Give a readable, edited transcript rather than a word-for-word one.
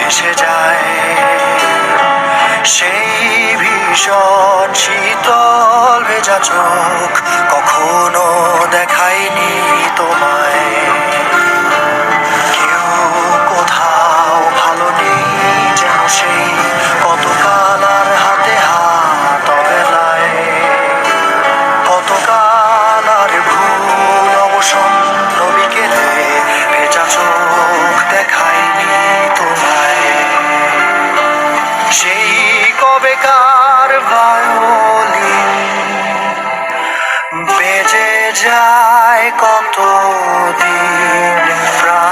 ভেসে যায় সেই ভীষণ শীতল ভেজা চোখ কখনো দেখায়নি তোমায়। কেউ কোথাও ভালো নেই যেন সেই কতকাল আর হাতে হাত অবেলায়, কতকাল আর ভুল অবসন্ন বিকেলে ভেজা চোখ দেখায়নি তোমায়। সেই কবেকার ভায়োলিন বেজে যায় কতদিন প্রায়।